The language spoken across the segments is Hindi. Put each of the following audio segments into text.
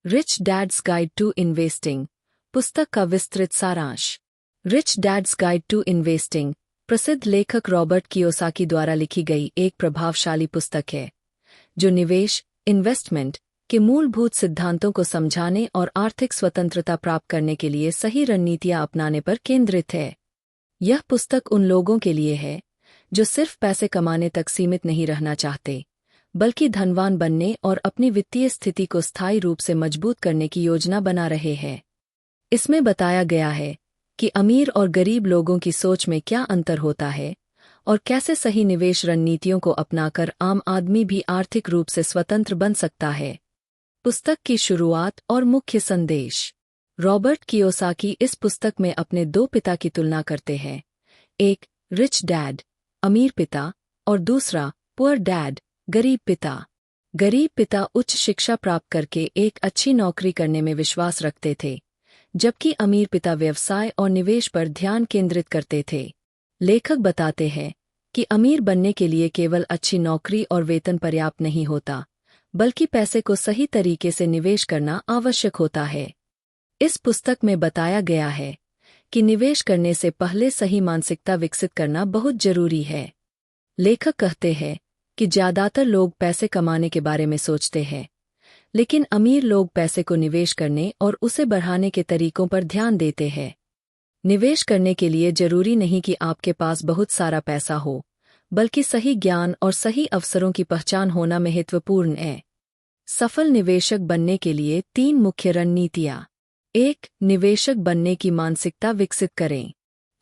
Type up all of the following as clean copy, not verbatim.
Rich dad's guide to investing पुस्तक का विस्तृत सारांश। Rich dad's guide to investing प्रसिद्ध लेखक रॉबर्ट कियोसाकी द्वारा लिखी गई एक प्रभावशाली पुस्तक है जो निवेश इन्वेस्टमेंट के मूलभूत सिद्धांतों को समझाने और आर्थिक स्वतंत्रता प्राप्त करने के लिए सही रणनीतियां अपनाने पर केंद्रित है। यह पुस्तक उन लोगों के लिए है जो सिर्फ पैसे कमाने तक सीमित नहीं रहना चाहते, बल्कि धनवान बनने और अपनी वित्तीय स्थिति को स्थायी रूप से मजबूत करने की योजना बना रहे हैं। इसमें बताया गया है कि अमीर और गरीब लोगों की सोच में क्या अंतर होता है और कैसे सही निवेश रणनीतियों को अपनाकर आम आदमी भी आर्थिक रूप से स्वतंत्र बन सकता है। पुस्तक की शुरुआत और मुख्य संदेश। रॉबर्ट कियोसाकी इस पुस्तक में अपने दो पिता की तुलना करते हैं, एक रिच डैड अमीर पिता और दूसरा पुअर डैड गरीब पिता। गरीब पिता उच्च शिक्षा प्राप्त करके एक अच्छी नौकरी करने में विश्वास रखते थे, जबकि अमीर पिता व्यवसाय और निवेश पर ध्यान केंद्रित करते थे। लेखक बताते हैं कि अमीर बनने के लिए केवल अच्छी नौकरी और वेतन पर्याप्त नहीं होता, बल्कि पैसे को सही तरीके से निवेश करना आवश्यक होता है। इस पुस्तक में बताया गया है कि निवेश करने से पहले सही मानसिकता विकसित करना बहुत जरूरी है। लेखक कहते हैं कि ज्यादातर लोग पैसे कमाने के बारे में सोचते हैं, लेकिन अमीर लोग पैसे को निवेश करने और उसे बढ़ाने के तरीकों पर ध्यान देते हैं। निवेश करने के लिए जरूरी नहीं कि आपके पास बहुत सारा पैसा हो, बल्कि सही ज्ञान और सही अवसरों की पहचान होना महत्वपूर्ण है। सफल निवेशक बनने के लिए 3 मुख्य रणनीतियाँ। 1. निवेशक बनने की मानसिकता विकसित करें।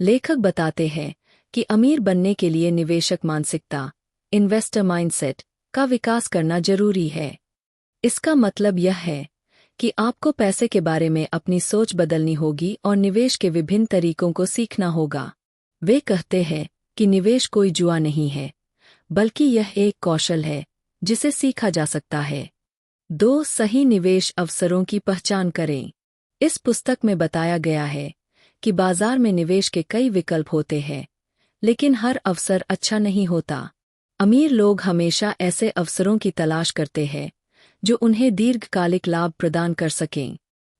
लेखक बताते हैं कि अमीर बनने के लिए निवेशक मानसिकता इन्वेस्टर माइंडसेट का विकास करना जरूरी है। इसका मतलब यह है कि आपको पैसे के बारे में अपनी सोच बदलनी होगी और निवेश के विभिन्न तरीकों को सीखना होगा। वे कहते हैं कि निवेश कोई जुआ नहीं है, बल्कि यह एक कौशल है जिसे सीखा जा सकता है। 2. सही निवेश अवसरों की पहचान करें। इस पुस्तक में बताया गया है कि बाजार में निवेश के कई विकल्प होते हैं, लेकिन हर अवसर अच्छा नहीं होता। अमीर लोग हमेशा ऐसे अवसरों की तलाश करते हैं जो उन्हें दीर्घकालिक लाभ प्रदान कर सकें।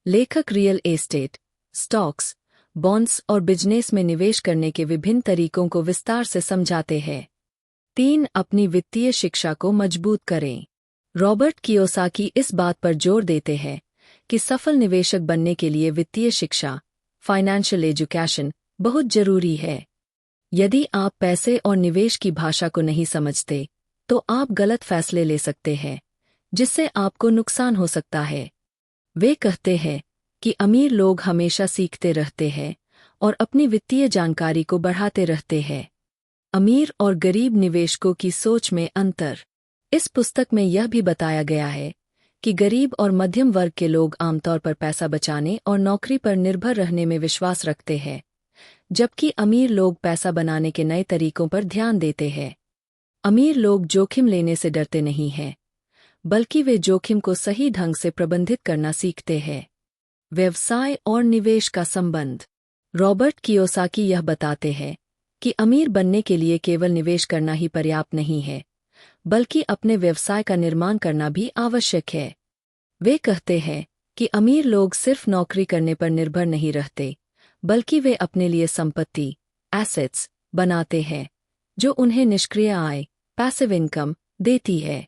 लेखक रियल एस्टेट, स्टॉक्स, बॉन्ड्स और बिजनेस में निवेश करने के विभिन्न तरीकों को विस्तार से समझाते हैं। 3. अपनी वित्तीय शिक्षा को मजबूत करें। रॉबर्ट कियोसाकी इस बात पर जोर देते हैं कि सफल निवेशक बनने के लिए वित्तीय शिक्षा फाइनेंशियल एजुकेशन बहुत जरूरी है। यदि आप पैसे और निवेश की भाषा को नहीं समझते, तो आप गलत फैसले ले सकते हैं, जिससे आपको नुकसान हो सकता है। वे कहते हैं कि अमीर लोग हमेशा सीखते रहते हैं और अपनी वित्तीय जानकारी को बढ़ाते रहते हैं। अमीर और गरीब निवेशकों की सोच में अंतर। इस पुस्तक में यह भी बताया गया है कि गरीब और मध्यम वर्ग के लोग आमतौर पर पैसा बचाने और नौकरी पर निर्भर रहने में विश्वास रखते हैं, जबकि अमीर लोग पैसा बनाने के नए तरीकों पर ध्यान देते हैं। अमीर लोग जोखिम लेने से डरते नहीं हैं, बल्कि वे जोखिम को सही ढंग से प्रबंधित करना सीखते हैं। व्यवसाय और निवेश का संबंध। रॉबर्ट कियोसाकी यह बताते हैं कि अमीर बनने के लिए केवल निवेश करना ही पर्याप्त नहीं है, बल्कि अपने व्यवसाय का निर्माण करना भी आवश्यक है। वे कहते हैं कि अमीर लोग सिर्फ नौकरी करने पर निर्भर नहीं रहते, बल्कि वे अपने लिए संपत्ति एसेट्स बनाते हैं जो उन्हें निष्क्रिय आय पैसिव इनकम देती है।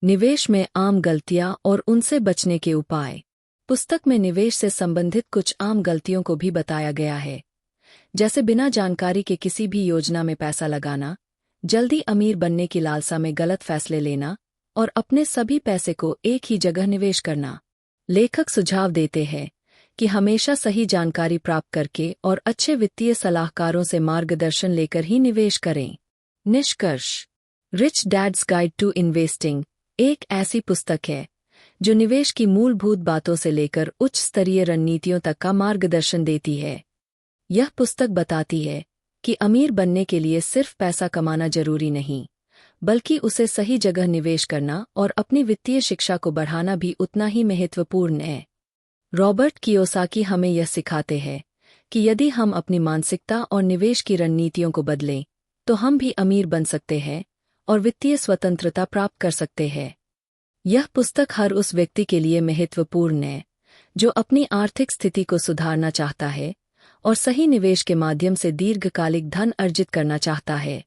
निवेश में आम गलतियां और उनसे बचने के उपाय। पुस्तक में निवेश से संबंधित कुछ आम गलतियों को भी बताया गया है, जैसे बिना जानकारी के किसी भी योजना में पैसा लगाना, जल्दी अमीर बनने की लालसा में गलत फैसले लेना और अपने सभी पैसे को एक ही जगह निवेश करना। लेखक सुझाव देते हैं कि हमेशा सही जानकारी प्राप्त करके और अच्छे वित्तीय सलाहकारों से मार्गदर्शन लेकर ही निवेश करें। निष्कर्ष। Rich dad's guide to investing एक ऐसी पुस्तक है जो निवेश की मूलभूत बातों से लेकर उच्च स्तरीय रणनीतियों तक का मार्गदर्शन देती है। यह पुस्तक बताती है कि अमीर बनने के लिए सिर्फ पैसा कमाना जरूरी नहीं, बल्कि उसे सही जगह निवेश करना और अपनी वित्तीय शिक्षा को बढ़ाना भी उतना ही महत्वपूर्ण है। रॉबर्ट कियोसाकी हमें यह सिखाते हैं कि यदि हम अपनी मानसिकता और निवेश की रणनीतियों को बदलें, तो हम भी अमीर बन सकते हैं और वित्तीय स्वतंत्रता प्राप्त कर सकते हैं। यह पुस्तक हर उस व्यक्ति के लिए महत्वपूर्ण है जो अपनी आर्थिक स्थिति को सुधारना चाहता है और सही निवेश के माध्यम से दीर्घकालिक धन अर्जित करना चाहता है।